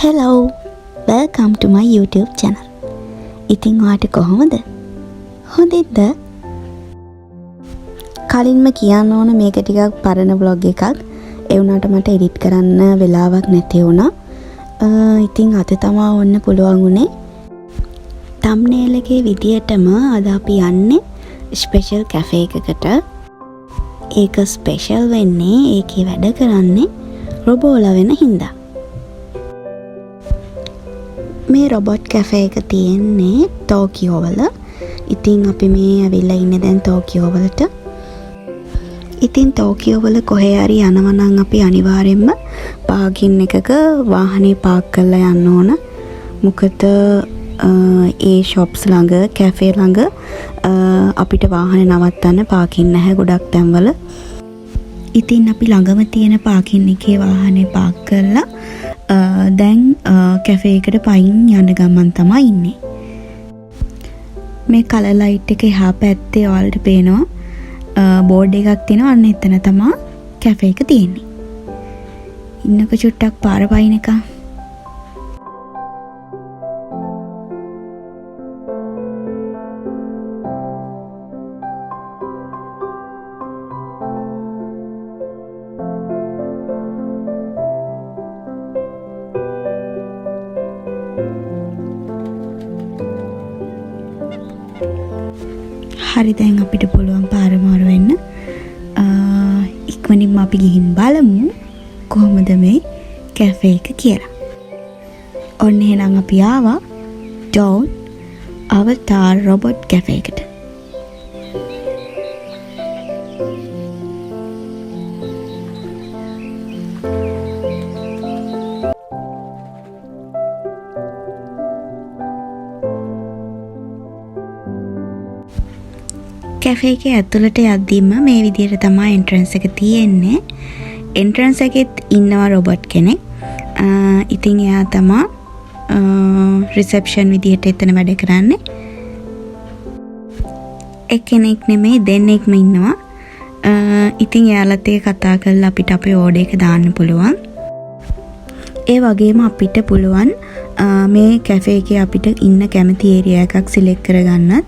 Hello, welcome to my YouTube channel. ඉතින් ඔයාට කොහොමද? හොඳින්ද? කලින්ම කියන්න ඕන මේක ටිකක් පරණ vlog එකක්. ඒ වුණාට මට edit කරන්න වෙලාවක් නැති වුණා. ඉතින් අද තමයි ඔන්න පුළුවන් උනේ. thumbnail එකේ විදියටම අද අපි යන්නේ special cafe එකකට. ඒක special වෙන්නේ ඒකේ වැඩ කරන්නේ රොබෝලා වෙන හින්දා. මේ රොබොට් කැෆේ එක තියෙන්නේ ටෝකියෝ වල. ඉතින් අපි මේ ඇවිල්ලා ඉන්නේ දැන් ටෝකියෝ වලට. ඉතින් ටෝකියෝ වල කොහේ හරි යනවා නම් අපි අනිවාර්යයෙන්ම පාකින් එකක වාහනේ පාක් කරලා යන්න ඕන. මොකද ඒ shops ළඟ කැෆේ ළඟ අපිට වාහනේ නවත්තන්න පාකින් නැහැ ගොඩක් තැන්වල. ඉතින් අපි ළඟම තියෙන පාකින් එකේ වාහනේ පාක් කරලා දැන් කැෆේ එකට පයින් යන ගමන් තමයි ඉන්නේ. මේ කලර් ලයිට් එක එහා පැත්තේ ඔයාලට පේනවා බෝඩ් එකක් තියෙනවා. අන්න එතන තමයි කැෆේ එක තියෙන්නේ. ඉන්නක චුට්ටක් පාර පයින් එක. හරි දැන් අපිට පුළුවන් පාර මාරු වෙන්න. ඉක්මනින්ම අපි ගිහින් බලමු කොහොමද මේ කැෆේ එක කියලා. ඔන්න එහෙනම් අපි ආවා Dawn Avatar Robot Cafe එකට. කැෆේ එකේ ඇතුළට යද්දීම මේ විදිහට තමයි එන්ට්‍රන්ස් එක තියෙන්නේ. එන්ට්‍රන්ස් එකෙත් ඉන්නවා රොබොට් කෙනෙක්. ඉතින් එයා තමයි රිසෙප්ෂන් විදිහට එතන වැඩ කරන්නේ. එක්කෙනෙක් නෙමෙයි දෙන්නෙක්ම ඉන්නවා. ඉතින් එයාලත් එක්ක කතා කරලා අපිට අපේ ඕඩර් එක දාන්න පුළුවන්. ඒ වගේම අපිට පුළුවන් මේ කැෆේ එකේ අපිට ඉන්න කැමති ඒරියා එකක් සිලෙක්ට් කරගන්නත්.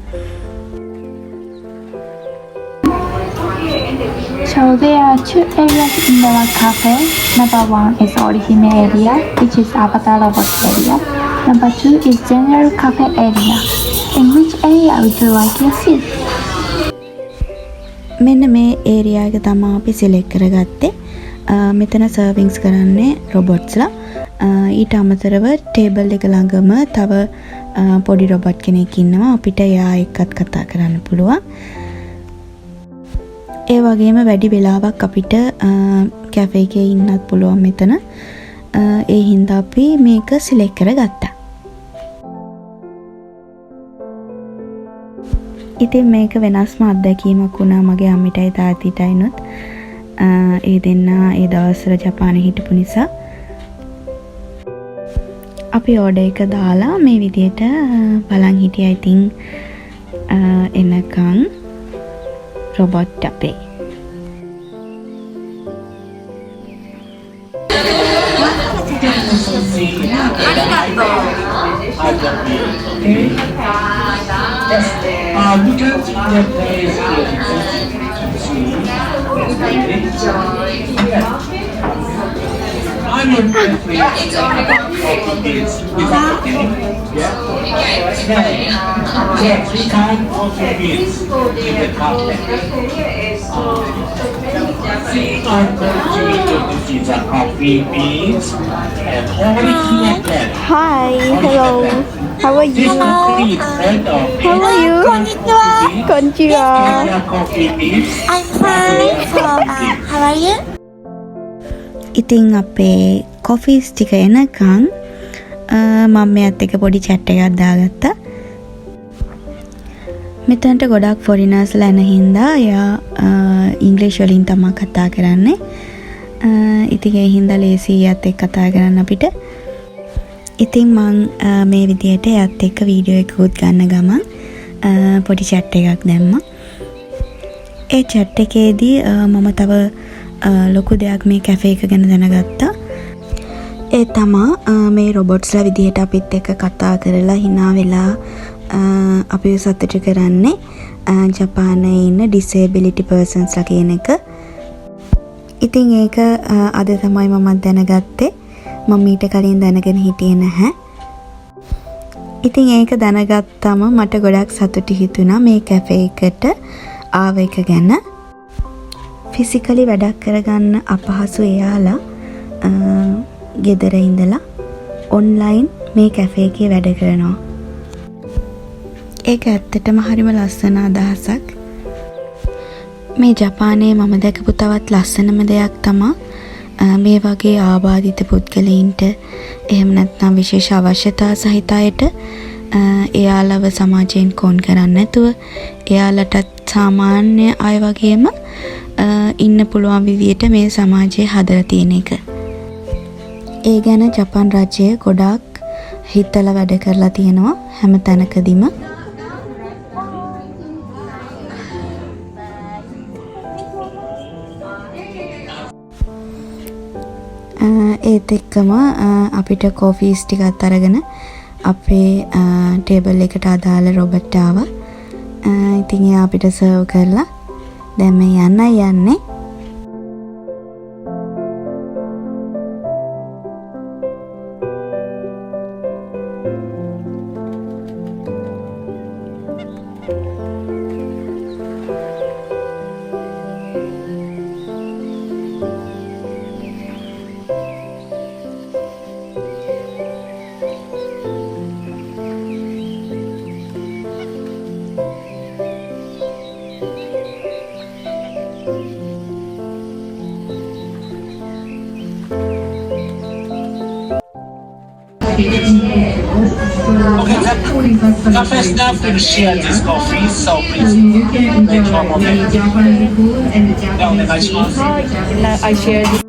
So there are two areas in the cafe. Number one is original area, which is Avatar Robot area. Number two is general cafe area. In which area would you like to sit? මෙන්න මේ area එක තමයි අපි select කරගත්තේ. මෙතන සර්වින්ග්ස් කරන්නේ රොබොට්ස්ලා. ඊට අමතරව ටේබල් එක ළඟම තව පොඩි රොබොට් කෙනෙක් ඉන්නවා. අපිට එයා එක්කත් කතා කරන්න පුළුවන්. ඒ වගේම වැඩි වෙලාවක් අපිට කැෆේ එකේ ඉන්නත් පුළුවන් මෙතන. ඒ හින්දා අපි මේක සිලෙක්ට් කරගත්තා. ඉතින් මේක වෙනස්ම අත්දැකීමක් වුණා මගේ අම්මිටයි තාත්තිටයිනොත්. ඒ දෙන්නා ඒ දවස්වල ජපානයේ හිටපු නිසා අපි ඕඩර් එක දාලා මේ විදියට බලන් හිටියා. ඉතින් එනකන් robot අපේ. Hi, hello. How are you? How are you? Konnichiwa. I'm fine. So, how are you? ඉතින් අපේ කොෆීස් ටික එනකන් මම මෙයාත් එක්ක පොඩි chat එකක් දාගත්තා. මෙතනට ගොඩක් ෆොරිනර්ස්ලා එන හින්දා එයා ඉංග්‍රීසි වලින් තමයි කතා කරන්නේ. ඉතින් ඒ හින්දා ලේසි එයාත් එක්ක කතා කරන්න අපිට. ඉතින් මං මේ විදියට එයාත් එක්ක වීඩියෝ එකකුත් ගන්න ගමන් පොඩි chat එකක් දැම්මා. ඒ chat එකේදී මම තව ලොකු දෙයක් මේ කැෆේ එක ගැන දැනගත්තා. ඒ තමා මේ රොබොට්ස්ලා විදිහට අපිත් එක්ක කතා කරලා hina වෙලා අපිව සතුටු කරන්නේ ජපානයේ ඉන්න disability personsලා කියන එක. ඉතින් ඒක අද තමයි මම දැනගත්තේ. මම ඊට කලින් දැනගෙන හිටියේ නැහැ. ඉතින් ඒක දැනගත්තම මට ගොඩක් සතුටු හිතුණා මේ කැෆේ එකට ආව එක ගැන. ෆිසිකලි වැඩක් කරගන්න අපහසු එයාලා ගෙදර ඉඳලා ඔන්ලයින් මේ කැෆේ එකේ වැඩ කරනවා. ඒක ඇත්තටම හරිම ලස්සන අදහසක්. මේ ජපානයේ මම දැකපු තවත් ලස්සනම දෙයක් තමයි මේ වගේ ආබාධිත පුද්ගලයින්ට එහෙම නැත්නම් විශේෂ අවශ්‍යතා සහිත අයට එයාලව සමාජයෙන් කොන් කරන්නේ නැතුව එයාලටත් සාමාන්‍ය අය වගේම ඉන්න පුළුවන් විදියට මේ සමාජය හදලා තියෙන එක. ඒ ගැන ජපාන් රජය ගොඩාක් හිතලා වැඩ කරලා තියෙනවා හැම තැනකදීම. ඒත් එක්කම අපිට කෝෆීස් ටිකත් අරගෙන අපේ ටේබල් එකට අදාළ රොබට් ආවා. ඉතින් එයා අපිට සර්ව් කරලා දැන් මේ යන්නේ. Okay, cafe staff will share this coffee, so please make one moment. I share this.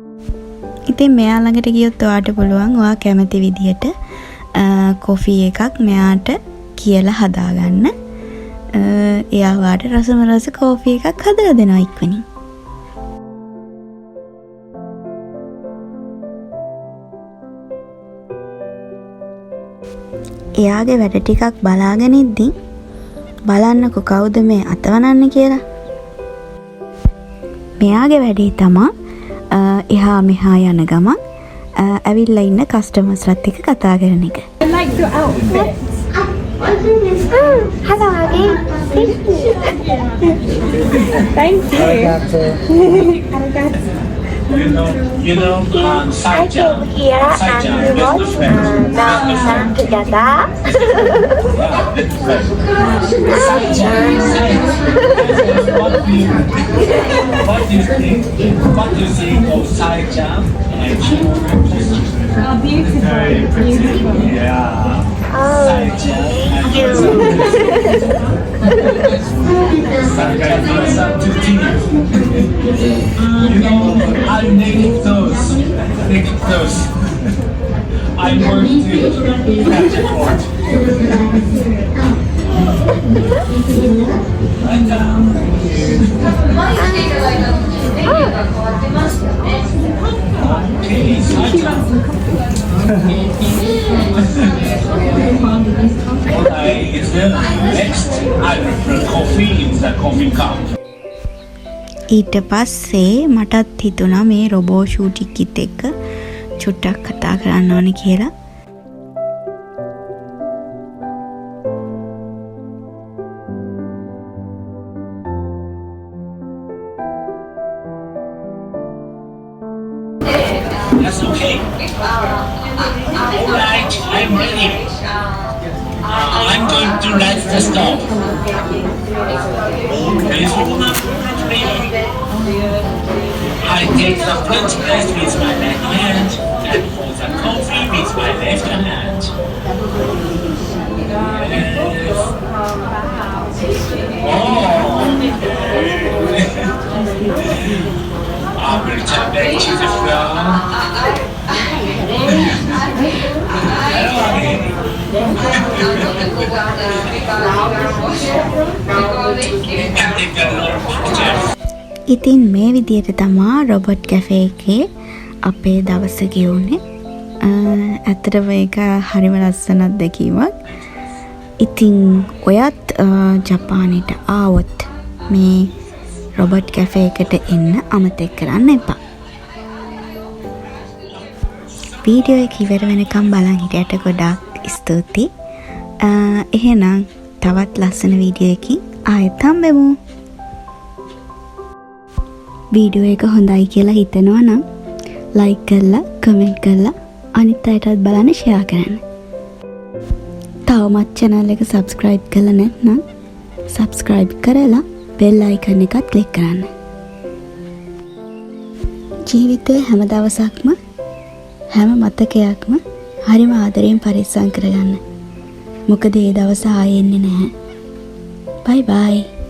ඉතින් මෙයා ළඟට ගියොත් ඔයාට පුළුවන් ඔයා කැමති විදියට කොෆි එකක් මෙයාට කියලා හදාගන්න. එයා ඔයාට රසම රස කොෆි එකක් හදලා දෙනවා ඉක්මනින්. එයාගේ වැඩ ටිකක් බලාගෙන ඉද්දි බලන්නකො කවුද මේ අතවනන්නේ කියලා. මෙයාගේ වැඩේ තමා එහා මෙහා යන ගමන් ඇවිල්ලා ඉන්න කස්ටමර්ස්ලාත් එක්ක කතා කරන එක. I like your outfit. Hello again. Thank you. You know, I Saijang. came here Saijang and we is the watch friend. now together. What do you think? What do you think of Saijang and Oh, beautiful. Yeah. Oh, Saijang thank and you. Saijang means to tea. You know, I'm native those. I worked in Patriot. And okay, Saijang. Next, I will put coffee in the coffee cup. ඊට පස්සේ මටත් හිතුණා මේ robot ෂූටික්කිත් එක්ක චුට්ටක් කතා කරන්න ඕනේ කියලා. That's okay. Alright, I'm ready. I'm going to light the stove. Please open up, baby. I take the French press with my right hand and hold the coffee with my left hand. Yes. Oh. I will turn back to the floor. Hello again. ඉතින් මේ විදියට තමා robot cafe එකේ අපේ දවස ගෙවුනේ. ඇත්තටම ඒක හරිම ලස්සන අත්දැකීමක්. ඉතින් ඔයත් ජපානයට ආවොත් මේ රොබට් කැෆේ එකට එන්න අමතක කරන්න එපා. වීඩියෝ එක ඉවර වෙනකම් බලන් හිටියට ගොඩාක් ස්තුතියි. එහෙනම් තවත් ලස්සන වීඩියෝ එකකින් ආයෙත් හම්බෙමු. වීඩියෝ එක හොඳයි කියලා හිතෙනවා නම් ලයික් කරලා කමෙන්ට් කරලා අනිත් අයටත් බලන්න ෂෙයා කරන්න. තවමත් channel එක subscribe කරලා නැත්නම් subscribe කරලා bell icon එකත් click කරන්න. ජීවිතේ හැම දවසක්ම හැම මතකයක්ම හරිම ආදරයෙන් පරිස්සම් කරගන්න. මොකද ඒ දවස ආයෙ එන්නේ නැහැ. bye bye.